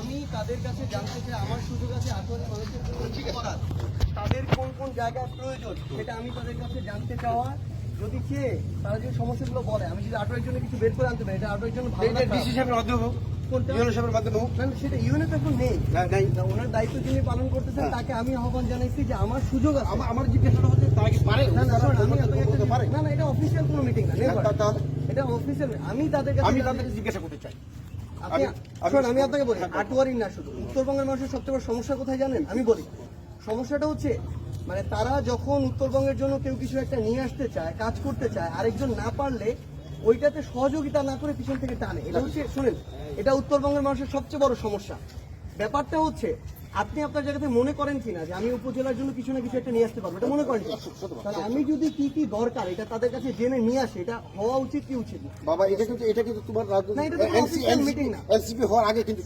আমি তাদের কাছে জানতে চাই আমার সুযোগ আছে আটোয়ারি মানুষের জন্য কি করার, তাদের কোন কোন জায়গায় প্রয়োজন সেটা আমি তাদের কাছে জানতে চাওয়া। যদি চেয়ে তারা যদি সমস্যাগুলো বলে, আমি যদি আটোয়ারির জন্য কিছু বের করে আনতে পারি, এটা আটোয়ারির জন্য ভালো না। ডিসি সাহেবের মাধ্যমে হোক, ইউনো সাহেবের মাধ্যমে হোক, সেটা ইউনিট এখন নেই, ওনার দায়িত্ব যিনি পালন করতেছেন তাকে আমি আহ্বান জানাইছি যে আমার সুযোগ আছে। আমার জিজ্ঞাসাটা হচ্ছে তারা কি পারে? না না, এটা অফিসিয়াল কোনো মিটিং না, এটা অফিসিয়াল। আমি তাদেরকে জিজ্ঞাসা করতে চাই। আমি আপনাকে বলি, আটোয়ারি না শুধু উত্তরবঙ্গের মানুষের সবচেয়ে বড় সমস্যা কোথায় জানেন? আমি বলি, সমস্যাটা হচ্ছে মানে তারা যখন উত্তরবঙ্গের জন্য কেউ কিছু একটা নিয়ে আসতে চায়, কাজ করতে চায়, আরেকজন না পারলে ওইটাতে সহযোগিতা না করে পিছন থেকে টানে। এটা হচ্ছে, শুনেন, এটা উত্তরবঙ্গের মানুষের সবচেয়ে বড় সমস্যা। ব্যাপারটা হচ্ছে আপনি আপনার জায়গাতে মনে করেন কিনা যে আমি উপজেলার জন্য কিছু না কিছু একটা নিয়ে আসতে পারবো, এটা মনে করেন? তাহলে আমি যদি কি কি দরকার এটা তাদের কাছে জেনে নিয়ে আসি, এটা হওয়া উচিত কি উচিত না? বাবা, এটা কিন্তু তোমার মিটিং না, এনসিপি হওয়ার আগে কিন্তু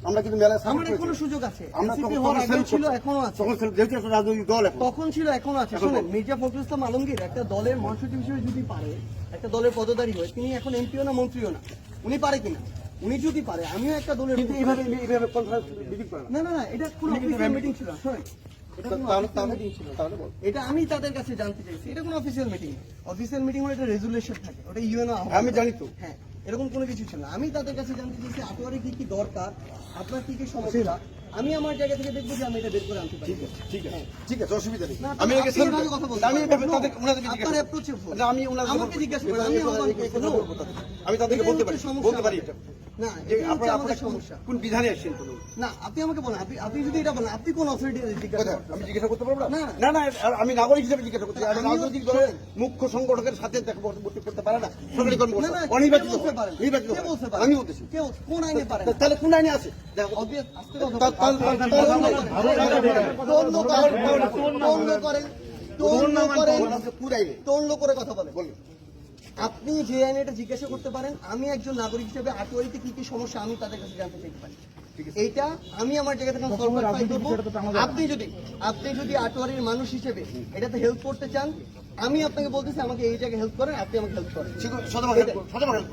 আমরা কিন্তু মেলা আমার এখনো সুযোগ আছে। এনসিপি হওয়ার আগে ছিল, এখনো আছে। যেহেতু একটা রাজনৈতিক দল তখন ছিল, এখনো আছে। শুনেন, মির্জা ফখরুল ইসলাম আলমগীর একটা দলের মহাসচিব হিসেবে যদি পারে, একটা দলের পদধারী হয়, তিনি এখন এমপিও না মন্ত্রীও না, উনি পারে কিনা? উনি যদি পারে, আমিও একটা দলের। না না না, এটা কোনো অফিসিয়াল মিটিং ছিল না, শোনেন, এটা আমি তাদের কাছে জানতে চাইছি। এটা কোনো অফিসিয়াল মিটিং, অফিসিয়াল মিটিং হলে এটা রেজুলেশন থাকে, ওটা ইউএনও। আমি জানি তো, হ্যাঁ, এরকম কোনো কিছু ছিল না। আমি তাদের কাছে জানতে চাইছি আটোয়ারি কি কি দরকার, আপনার কি কি সমস্যা, আমি আমার জায়গা থেকে দেখবো যে আমি এটা বের করে আনতে পারি। ঠিক আছে, অসুবিধা নেই। আমি কথা বলছি, আমি তাদেরকে বলতে পারি না, আপনার সমস্যা কোন বিধানে আসছেন? না, আপনি আমাকে বলেন, আপনি যদি এটা বলেন, আপনি কোন অথরিটি আমি জিজ্ঞাসা করতে পারবো না? না না, আমি নাগরিক হিসেবে জিজ্ঞাসা করতে চাই। রাজনৈতিক দলের মুখ্য সংগঠকের সাথে বলতে করতে পারে না, সরকারি কর্মকর্তা অনির্বাচিত আমি বলতেছি। কোন আইনে পারে? তাহলে কোন আইনে আছে? করে কথা বলে। আপনি যে আইনে এটা জিজ্ঞাসা করতে পারেন, আমি একজন নাগরিক হিসেবে আটোয়ারিতে কি কি সমস্যা আমি তাদের কাছে জানতে চাইতে পারি। এইটা আমি আমার জায়গা থেকে আপনি যদি আটোয়ারির মানুষ হিসেবে এটাতে হেল্প করতে চান, আমি আপনাকে বলতেছি আমাকে এই জায়গায় হেল্প করেন, আপনি আমাকে হেল্প করেন।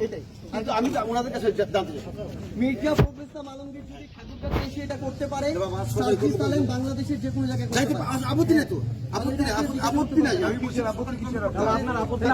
এটাই আমি ওনাদের কাছে জানতে চাই। মির্জা ফখরুল ইসলাম আলমগীর যদি ঠাকুরগাঁতে এসে এটা করতে পারে, বাংলাদেশের যে কোনো জায়গায় আপত্তি নেই তো, আপত্তি নাই। আমি বলছি আপত্তি কিসের? আপনার আপত্তি